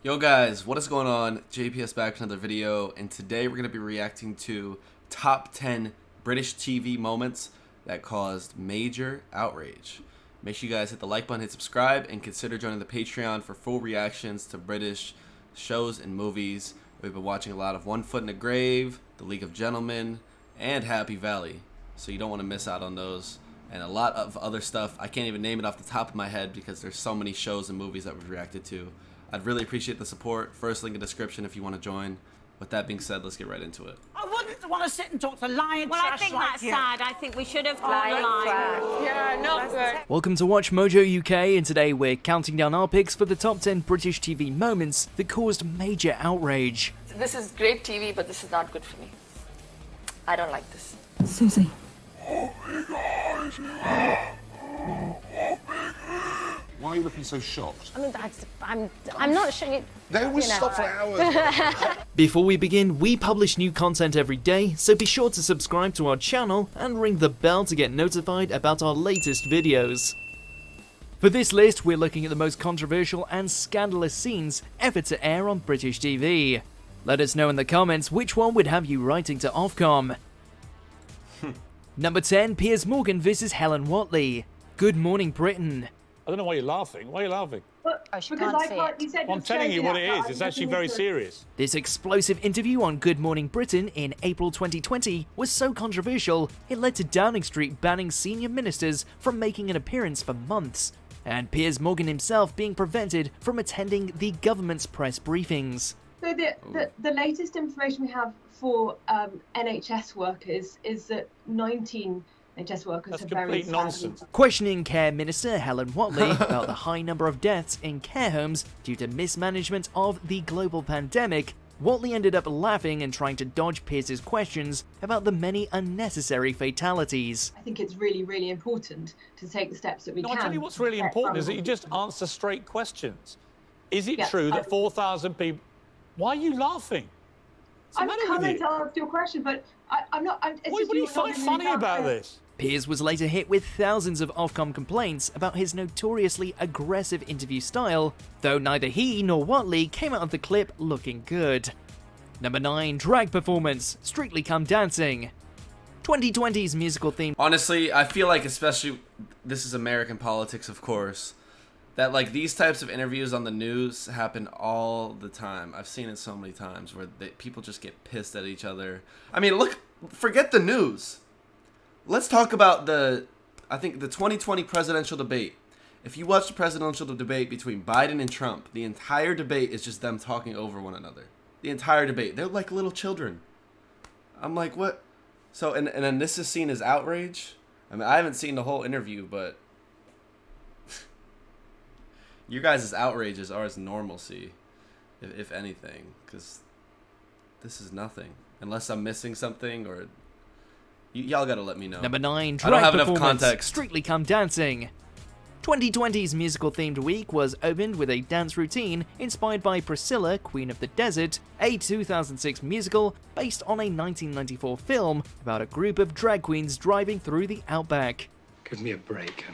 Yo guys, what is going on? JPS back with another video, and today we're going to be reacting to top 10 British TV moments that caused major outrage. Make sure you guys hit the like button, hit subscribe, and consider joining the Patreon for full reactions to British shows and movies. We've been watching a lot of One Foot in the Grave, The League of Gentlemen, and Happy Valley, so you don't want to miss out on those. And a lot of other stuff. I can't even name it off the top of my head because there's so many shows and movies that we've reacted to. I'd really appreciate the support. First link in the description if you want to join. With that being said, let's get right into it. I wouldn't want to sit and talk to lion Well, I think like that's you. sad. I think we should have drawn the line. Yeah, not good. Welcome to Watch Mojo UK, and today we're counting down our picks for the top 10 British TV moments that caused major outrage. This is great TV, but this is not good for me. I don't like this. Susie. Why are you looking so shocked? I mean, I'm not sure. They always stop for hours. Before we begin, we publish new content every day, so be sure to subscribe to our channel and ring the bell to get notified about our latest videos. For this list, we're looking at the most controversial and scandalous scenes ever to air on British TV. Let us know in the comments which one would have you writing to Ofcom. Number 10, Piers Morgan vs Helen Whatley. Good Morning Britain. I don't know why you're laughing. Why are you laughing? Oh, she can't see it. You said I'm telling you what it is. It's actually very serious. This explosive interview on Good Morning Britain in April 2020 was so controversial, it led to Downing Street banning senior ministers from making an appearance for months, and Piers Morgan himself being prevented from attending the government's press briefings. So the latest information we have for NHS workers is that 19 NHS workers That's have very complete nonsense. Questioning Care Minister Helen Whatley about the high number of deaths in care homes due to mismanagement of the global pandemic, Whatley ended up laughing and trying to dodge Piers's questions about the many unnecessary fatalities. I think it's really, really important to take the steps that we No, can. I tell you what's really important is that you just answer straight questions. Is it true that 4,000 people... Why are you laughing? What's the I'm matter with coming you? to answer your question, but I'm not... What do you find funny about this? Piers was later hit with thousands of Ofcom complaints about his notoriously aggressive interview style, though neither he nor Whatley came out of the clip looking good. Number 9, drag performance, Strictly Come Dancing. 2020's musical theme. Honestly, I feel like, especially, this is American politics, of course, that like these types of interviews on the news happen all the time. I've seen it so many times where people just get pissed at each other. I mean, look, forget the news. Let's talk about I think the 2020 presidential debate. If you watch the presidential debate between Biden and Trump, the entire debate is just them talking over one another. The entire debate. They're like little children. I'm like, what? So, and then this is seen as outrage? I mean, I haven't seen the whole interview, but your guys' outrages are as normalcy, if anything, because this is nothing. Unless I'm missing something, or y'all gotta let me know. Number 9, I don't drag have enough performance, context. Strictly Come Dancing. 2020's musical-themed week was opened with a dance routine inspired by Priscilla, Queen of the Desert, a 2006 musical based on a 1994 film about a group of drag queens driving through the outback. Give me a break.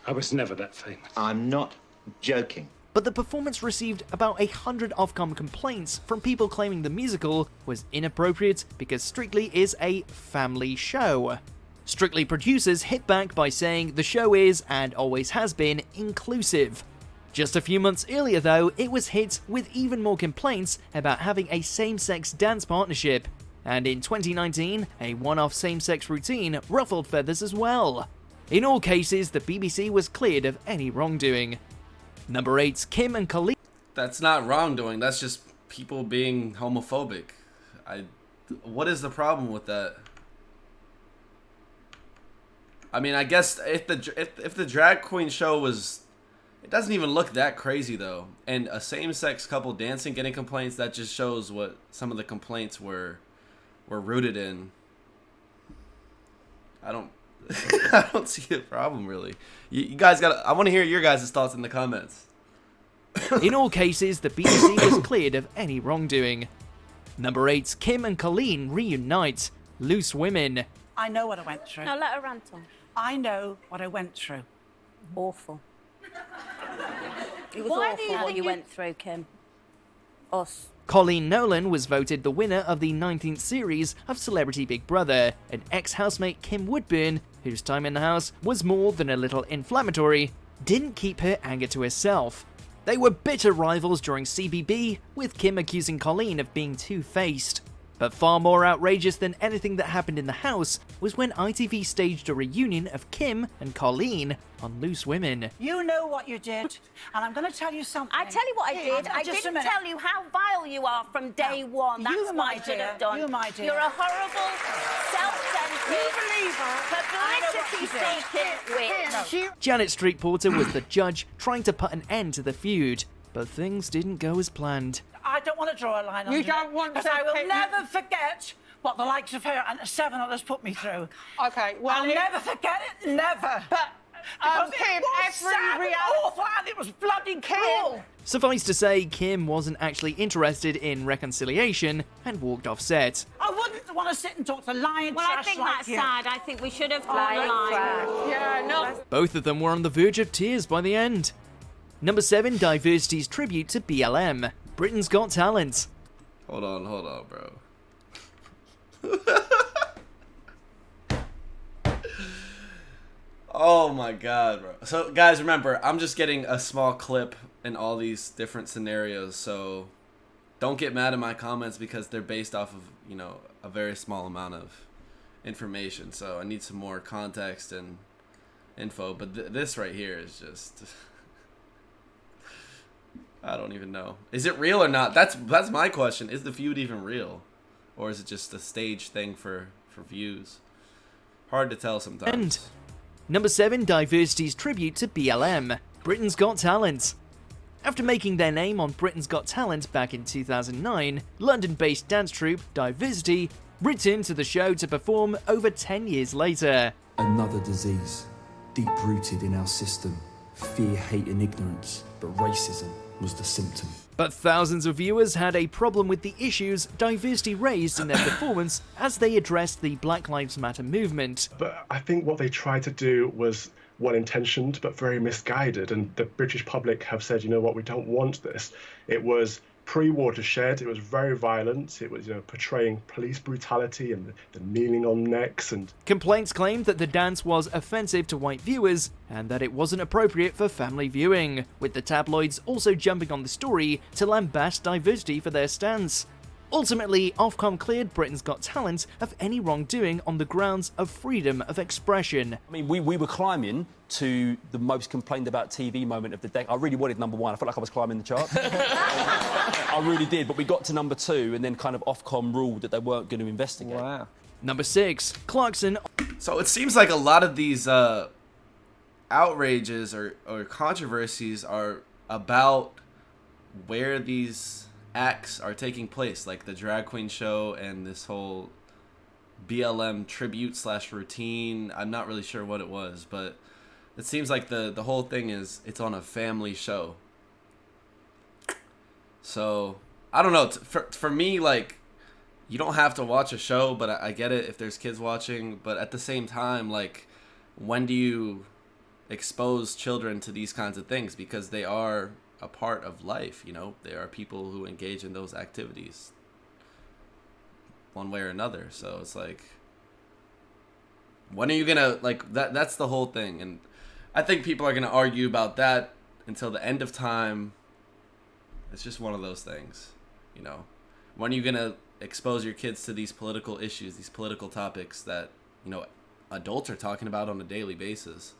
I was never that famous. I'm not joking. But the performance received about 100 Ofcom complaints from people claiming the musical was inappropriate because Strictly is a family show. Strictly producers hit back by saying the show is, and always has been, inclusive. Just a few months earlier though, it was hit with even more complaints about having a same-sex dance partnership. And in 2019, a one-off same-sex routine ruffled feathers as well. In all cases, the BBC was cleared of any wrongdoing. Number 8, Kim and Khalid. That's not wrongdoing. That's just people being homophobic. What is the problem with that? I mean, I guess if the drag queen show was, it doesn't even look that crazy though. And a same-sex couple dancing, getting complaints, that just shows what some of the complaints were rooted in. I don't I don't see a problem really. You guys I want to hear your guys' thoughts in the comments. In all cases, the BBC was cleared of any wrongdoing. Number 8, Kim and Colleen reunite. Loose Women. I know what I went through. No, let her rant on. I know what I went through. Awful. It was Why do you awful what think you you- went through, Kim. us. Colleen Nolan was voted the winner of the 19th series of Celebrity Big Brother, and ex-housemate Kim Woodburn, whose time in the house was more than a little inflammatory, didn't keep her anger to herself. They were bitter rivals during CBB, with Kim accusing Colleen of being two-faced. But far more outrageous than anything that happened in the house was when ITV staged a reunion of Kim and Colleen on Loose Women. You know what you did, and I'm going to tell you something. I tell you what I did. I Just a didn't minute. tell you how vile you are from day one. That's You, what my I should dear, have done. you, my dear. You're a horrible, self-centered, publicity-seeking witch. Janet Street Porter was the judge trying to put an end to the feud, but things didn't go as planned. I don't want to draw a line on you. You don't want to Because I will pick- never forget what the likes of her and 7 others put me through. Okay, well, I'll never forget it, never. But, Because Kim, it was every sad and reality... awful, and it was bloody cruel. Suffice to say, Kim wasn't actually interested in reconciliation and walked off set. I wouldn't want to sit and talk to lying Well, I trash think like that's you. sad. I think we should have drawn a line. Yeah, no. Both of them were on the verge of tears by the end. Number 7, Diversity's tribute to BLM. Britain's Got Talent. Hold on, bro. Oh my god, bro. So, guys, remember, I'm just getting a small clip in all these different scenarios, so don't get mad at my comments because they're based off of, you know, a very small amount of information. So I need some more context and info, but this right here is just... I don't even know. Is it real or not? That's my question. Is the feud even real? Or is it just a stage thing for views? Hard to tell sometimes. And number 7, Diversity's tribute to BLM. Britain's Got Talent. After making their name on Britain's Got Talent back in 2009, London-based dance troupe Diversity returned to the show to perform over 10 years later. Another disease, deep-rooted in our system. Fear, hate and ignorance, but racism was the symptom. But thousands of viewers had a problem with the issues Diversity raised in their performance as they addressed the Black Lives Matter movement. But I think what they tried to do was well-intentioned but very misguided, and the British public have said, you know what, we don't want this. It was pre-Watershed, it was very violent, it was, you know, portraying police brutality and the kneeling on necks, and Complaints claimed that the dance was offensive to white viewers and that it wasn't appropriate for family viewing, with the tabloids also jumping on the story to lambast Diversity for their stance. Ultimately, Ofcom cleared Britain's Got Talent of any wrongdoing on the grounds of freedom of expression. I mean, we were climbing to the most complained about TV moment of the day. I really wanted number 1. I felt like I was climbing the chart. I really did, but we got to number 2 and then kind of Ofcom ruled that they weren't going to investigate. Wow. Number 6, Clarkson. So it seems like a lot of these outrages or controversies are about where these acts are taking place, like the drag queen show and this whole BLM tribute / routine. I'm not really sure what it was, but it seems like the whole thing is it's on a family show. So I don't know, for me, like, you don't have to watch a show, but I get it if there's kids watching, but at the same time, like, when do you expose children to these kinds of things? Because they are a part of life, you know. There are people who engage in those activities one way or another. So it's like, when are you gonna, like, that's the whole thing. And I think people are gonna argue about that until the end of time. It's just one of those things, you know. When are you gonna expose your kids to these political issues, these political topics that, you know, adults are talking about on a daily basis?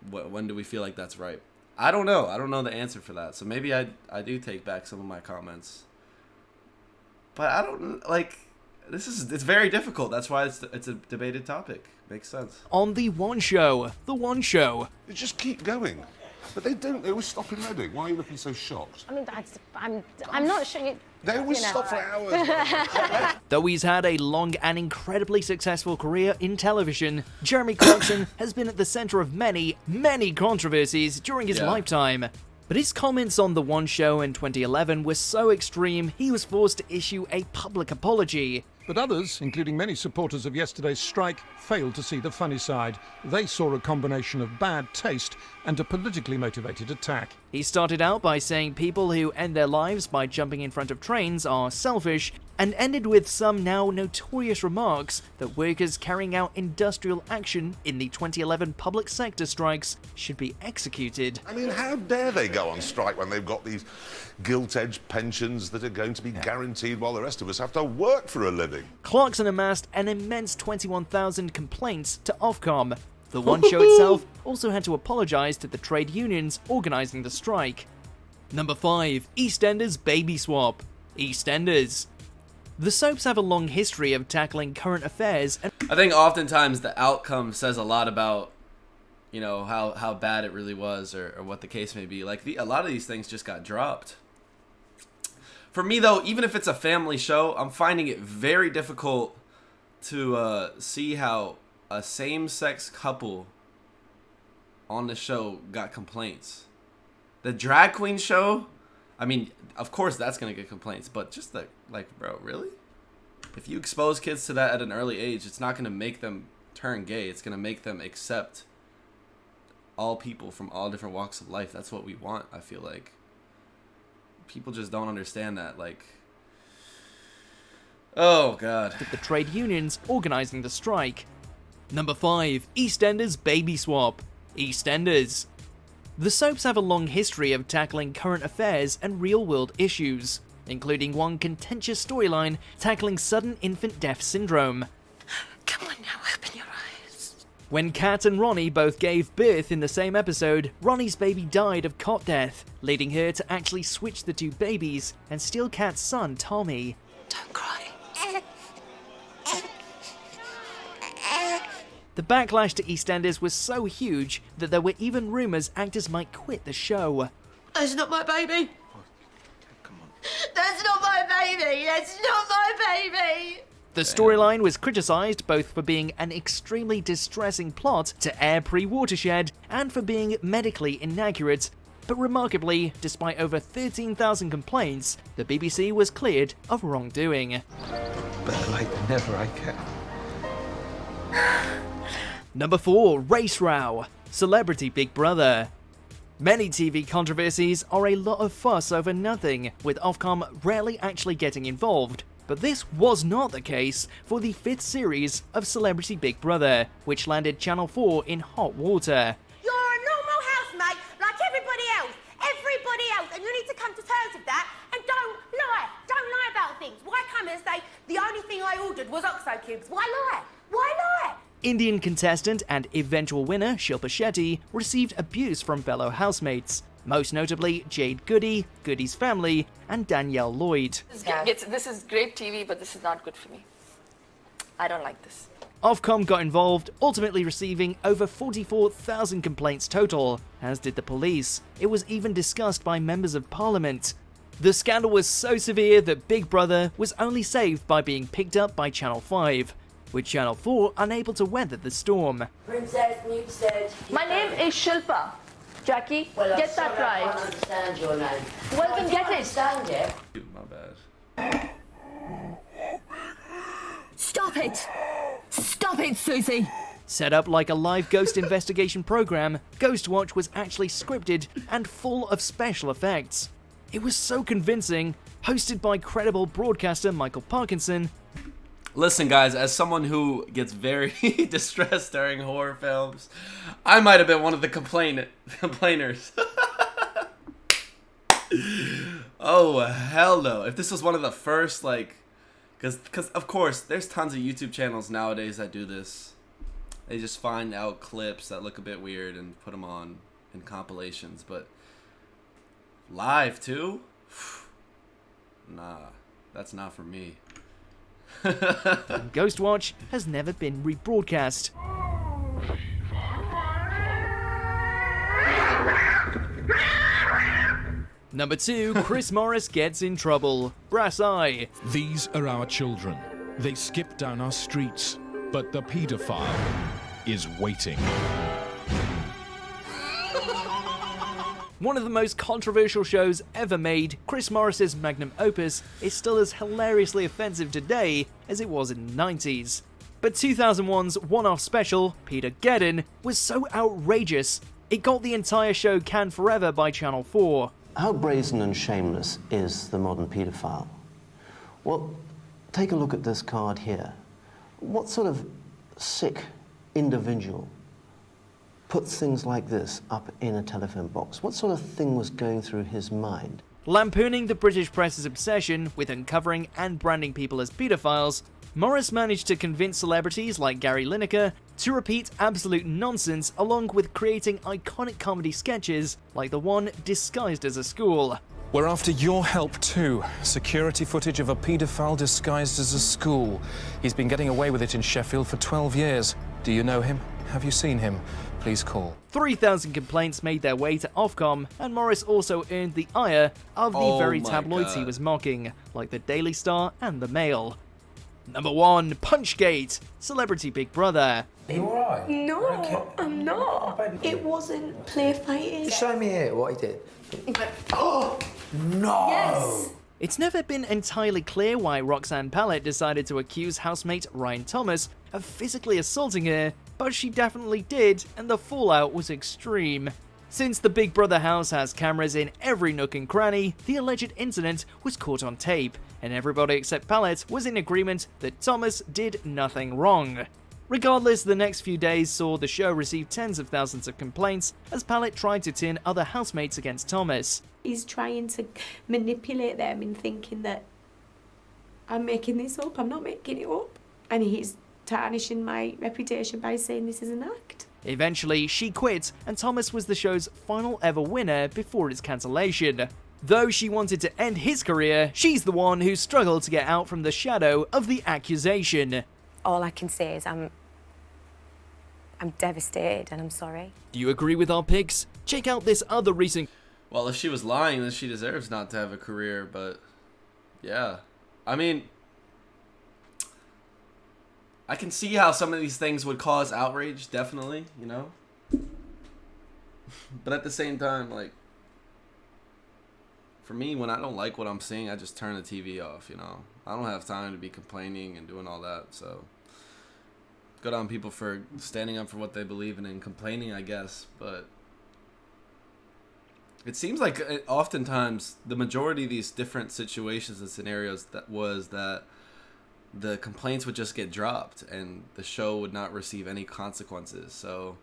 When do we feel like that's right? I don't know. I don't know the answer for that. So maybe I do take back some of my comments. But I don't, like, it's very difficult. That's why it's a debated topic. Makes sense. On The One Show. They just keep going. But they don't. They always stop in Reading. Why are you looking so shocked? I mean, I'm not sure you... They always stop for hours. Though he's had a long and incredibly successful career in television, Jeremy Clarkson has been at the center of many, many controversies during his lifetime. But his comments on The One Show in 2011 were so extreme, he was forced to issue a public apology. But others, including many supporters of yesterday's strike, failed to see the funny side. They saw a combination of bad taste and a politically motivated attack. He started out by saying people who end their lives by jumping in front of trains are selfish, and ended with some now notorious remarks that workers carrying out industrial action in the 2011 public sector strikes should be executed. I mean, how dare they go on strike when they've got these gilt-edged pensions that are going to be guaranteed while the rest of us have to work for a living? Clarkson amassed an immense 21,000 complaints to Ofcom. The one show itself also had to apologise to the trade unions organising the strike. Number 5. EastEnders Baby Swap. EastEnders. The soaps have a long history of tackling current affairs, and I think oftentimes the outcome says a lot about, you know, how bad it really was, or what the case may be. Like, a lot of these things just got dropped. For me, though, even if it's a family show, I'm finding it very difficult to see how a same-sex couple on the show got complaints. The drag queen show, I mean, of course that's going to get complaints, but just like, bro, really? If you expose kids to that at an early age, it's not going to make them turn gay. It's going to make them accept all people from all different walks of life. That's what we want, I feel like. People just don't understand that, like... Oh, God. The trade unions organising the strike. Number 5. EastEnders Baby Swap. EastEnders. The soaps have a long history of tackling current affairs and real-world issues, including one contentious storyline tackling sudden infant death syndrome. Come on now, open your eyes. When Kat and Ronnie both gave birth in the same episode, Ronnie's baby died of cot death, leading her to actually switch the two babies and steal Kat's son, Tommy. Don't cry. The backlash to EastEnders was so huge that there were even rumours actors might quit the show. That's not my baby. That's not my baby. That's not my baby. The storyline was criticised both for being an extremely distressing plot to air pre-Watershed and for being medically inaccurate. But remarkably, despite over 13,000 complaints, the BBC was cleared of wrongdoing. Better late than never, I can. Number 4. Race Row. Celebrity Big Brother. Many TV controversies are a lot of fuss over nothing, with Ofcom rarely actually getting involved. But this was not the case for the 5th series of Celebrity Big Brother, which landed Channel 4 in hot water. You're a normal housemate like everybody else, and you need to come to terms with that, and don't lie about things. Why come and say, the only thing I ordered was OXO cubes? Why lie? Why lie? Indian contestant and eventual winner Shilpa Shetty received abuse from fellow housemates, most notably Jade Goody, Goody's family, and Danielle Lloyd. This is great TV, but this is not good for me. I don't like this. Ofcom got involved, ultimately receiving over 44,000 complaints total, as did the police. It was even discussed by members of parliament. The scandal was so severe that Big Brother was only saved by being picked up by Channel 5, with Channel 4 unable to weather the storm. Princess, you said... My name is Shilpa. Jackie, well, get that right. I don't understand your name. Well, then get it. Understand it. My bad. Stop it! Stop it, Susie! Set up like a live ghost investigation program, Ghostwatch was actually scripted and full of special effects. It was so convincing, hosted by credible broadcaster Michael Parkinson. Listen, guys, as someone who gets very distressed during horror films, I might have been one of the complainers. Oh, hell no. If this was one of the first, like... Because, of course, there's tons of YouTube channels nowadays that do this. They just find out clips that look a bit weird and put them on in compilations. But live, too? Nah, that's not for me. Ghostwatch has never been rebroadcast. Number 2, Chris Morris gets in trouble. Brass Eye. These are our children. They skip down our streets, but the paedophile is waiting. One of the most controversial shows ever made, Chris Morris's magnum opus is still as hilariously offensive today as it was in the 90s. But 2001's one-off special, Petergeddon, was so outrageous, it got the entire show canned forever by Channel 4. How brazen and shameless is the modern paedophile? Well, take a look at this card here. What sort of sick individual puts things like this up in a telephone box? What sort of thing was going through his mind? Lampooning the British press's obsession with uncovering and branding people as paedophiles, Morris managed to convince celebrities like Gary Lineker to repeat absolute nonsense along with creating iconic comedy sketches like the one disguised as a school. We're after your help too. Security footage of a paedophile disguised as a school. He's been getting away with it in Sheffield for 12 years. Do you know him? Have you seen him? Please call. 3,000 complaints made their way to Ofcom, and Morris also earned the ire of the very tabloids he was mocking, like the Daily Star and the Mail. Number 1, Punchgate, Celebrity Big Brother. Are you alright? No, I'm not. It wasn't play fighting. Show me here what he did. Oh, no! Yes! It's never been entirely clear why Roxanne Pallett decided to accuse housemate Ryan Thomas of physically assaulting her, but she definitely did, and the fallout was extreme. Since the Big Brother house has cameras in every nook and cranny, the alleged incident was caught on tape, and everybody except Pallett was in agreement that Thomas did nothing wrong. Regardless, the next few days saw the show receive tens of thousands of complaints as Pallett tried to turn other housemates against Thomas. He's trying to manipulate them in thinking that I'm making this up, I'm not making it up. And he's tarnishing my reputation by saying this is an act. Eventually, she quit, and Thomas was the show's final ever winner before its cancellation. Though she wanted to end his career, she's the one who struggled to get out from the shadow of the accusation. All I can say is I'm devastated and I'm sorry. Do you agree with our picks? Check out this other recent... Well, if she was lying, then she deserves not to have a career, but yeah. I mean, I can see how some of these things would cause outrage, definitely, you know? But at the same time, like, for me, when I don't like what I'm seeing, I just turn the TV off, you know? I don't have time to be complaining and doing all that, so good on people for standing up for what they believe in and complaining, I guess, but it seems like oftentimes the majority of these different situations and scenarios that the complaints would just get dropped and the show would not receive any consequences. So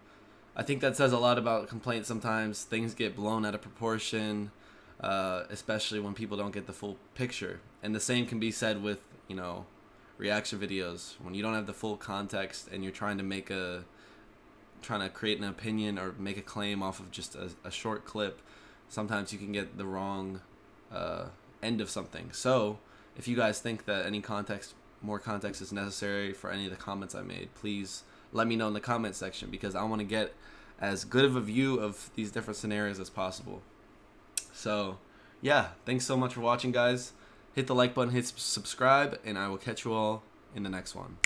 I think that says a lot about complaints. Sometimes things get blown out of proportion, especially when people don't get the full picture. And the same can be said with, you know, reaction videos. When you don't have the full context and you're trying to create an opinion or make a claim off of just a short clip, sometimes you can get the wrong end of something. So if you guys think that more context is necessary for any of the comments I made, please let me know in the comment section, because I want to get as good of a view of these different scenarios as possible. So yeah, thanks so much for watching, guys. Hit the like button, hit subscribe, and I will catch you all in the next one.